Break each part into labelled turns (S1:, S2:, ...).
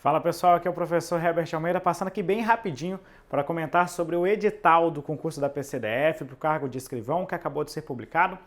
S1: Fala pessoal, aqui é o professor Herbert Almeida, passando aqui bem rapidinho para comentar sobre o edital do concurso da PCDF para o cargo de escrivão que acabou de ser publicado.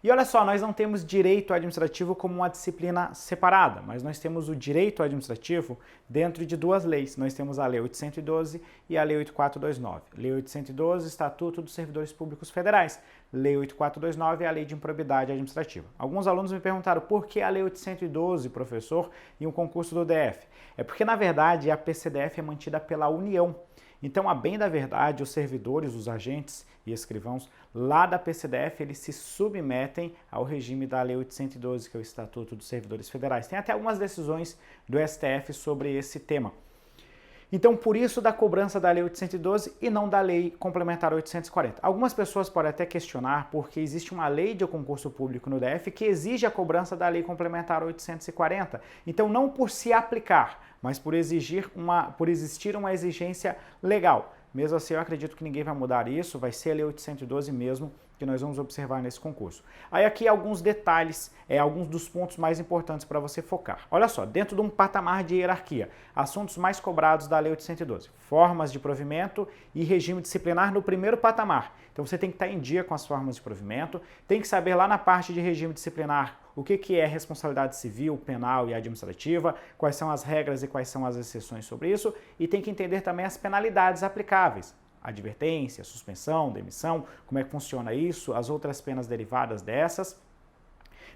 S1: E olha só, nós não temos direito administrativo como uma disciplina separada, mas nós temos o direito administrativo dentro de duas leis. Nós temos a Lei 812 e a Lei 8429. Lei 812, Estatuto dos Servidores Públicos Federais. Lei 8429 é a Lei de Improbidade Administrativa. Alguns alunos me perguntaram por que a Lei 812, professor, e um concurso do DF. É porque, na verdade, a PCDF é mantida pela União. Então, a bem da verdade, os servidores, os agentes e escrivãos lá da PCDF, eles se submetem ao regime da Lei 812, que é o Estatuto dos Servidores Federais. Tem até algumas decisões do STF sobre esse tema. Então, por isso da cobrança da Lei 812 e não da Lei Complementar 840. Algumas pessoas podem até questionar porque existe uma lei de concurso público no DF que exige a cobrança da Lei Complementar 840. Então, não por se aplicar, mas por existir uma exigência legal. Mesmo assim, eu acredito que ninguém vai mudar isso, vai ser a Lei 812 mesmo que nós vamos observar nesse concurso. Aí aqui alguns detalhes, alguns dos pontos mais importantes para você focar. Olha só, dentro de um patamar de hierarquia, assuntos mais cobrados da Lei 812, formas de provimento e regime disciplinar no primeiro patamar. Então você tem que estar em dia com as formas de provimento, tem que saber lá na parte de regime disciplinar o que é responsabilidade civil, penal e administrativa, quais são as regras e quais são as exceções sobre isso, e tem que entender também as penalidades aplicáveis. Advertência, suspensão, demissão, como é que funciona isso, as outras penas derivadas dessas.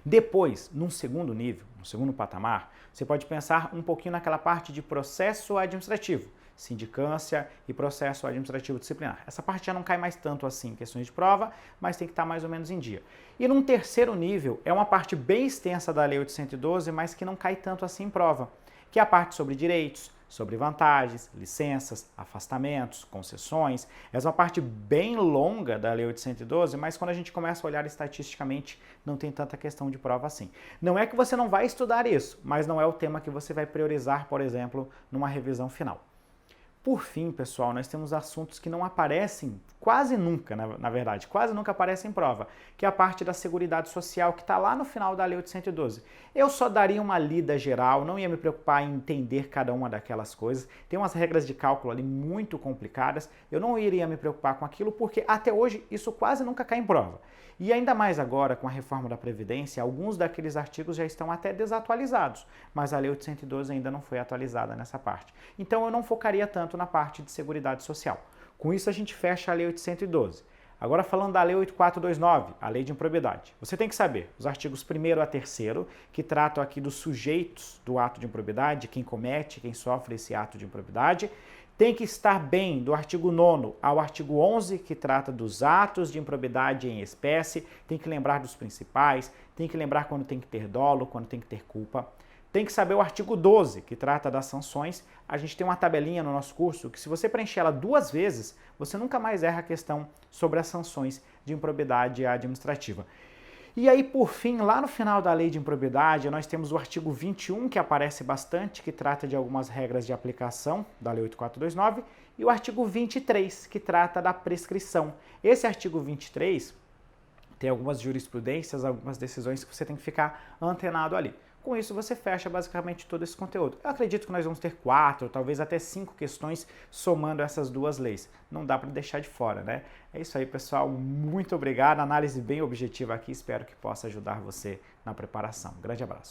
S1: Depois, num segundo nível, no segundo patamar, você pode pensar um pouquinho naquela parte de processo administrativo, sindicância e processo administrativo disciplinar. Essa parte já não cai mais tanto assim em questões de prova, mas tem que estar mais ou menos em dia. E num terceiro nível, é uma parte bem extensa da Lei 812, mas que não cai tanto assim em prova, que é a parte sobre direitos, sobre vantagens, licenças, afastamentos, concessões. Essa é uma parte bem longa da Lei 812, mas quando a gente começa a olhar estatisticamente, não tem tanta questão de prova assim. Não é que você não vai estudar isso, mas não é o tema que você vai priorizar, por exemplo, numa revisão final. Por fim, pessoal, nós temos assuntos que não aparecem quase nunca, na verdade, quase nunca aparecem em prova, que é a parte da Seguridade Social, que está lá no final da Lei 812. Eu só daria uma lida geral, não ia me preocupar em entender cada uma daquelas coisas. Tem umas regras de cálculo ali muito complicadas, eu não iria me preocupar com aquilo, porque até hoje isso quase nunca cai em prova. E ainda mais agora, com a reforma da Previdência, alguns daqueles artigos já estão até desatualizados, mas a Lei 812 ainda não foi atualizada nessa parte. Então eu não focaria tanto na parte de Seguridade Social. Com isso a gente fecha a Lei 812. Agora falando da Lei 8429, a Lei de Improbidade. Você tem que saber os artigos 1º a 3º, que tratam aqui dos sujeitos do ato de improbidade, quem comete, quem sofre esse ato de improbidade. Tem que estar bem do artigo 9º ao artigo 11, que trata dos atos de improbidade em espécie. Tem que lembrar dos principais, tem que lembrar quando tem que ter dolo, quando tem que ter culpa. Tem que saber o artigo 12, que trata das sanções. A gente tem uma tabelinha no nosso curso que, se você preencher ela 2 vezes, você nunca mais erra a questão sobre as sanções de improbidade administrativa. E aí, por fim, lá no final da Lei de Improbidade, nós temos o artigo 21, que aparece bastante, que trata de algumas regras de aplicação da Lei 8429, e o artigo 23, que trata da prescrição. Esse artigo 23 tem algumas jurisprudências, algumas decisões que você tem que ficar antenado ali. Com isso, você fecha basicamente todo esse conteúdo. Eu acredito que nós vamos ter 4, talvez até 5 questões somando essas duas leis. Não dá para deixar de fora, né? É isso aí, pessoal. Muito obrigado. Análise bem objetiva aqui. Espero que possa ajudar você na preparação. Grande abraço.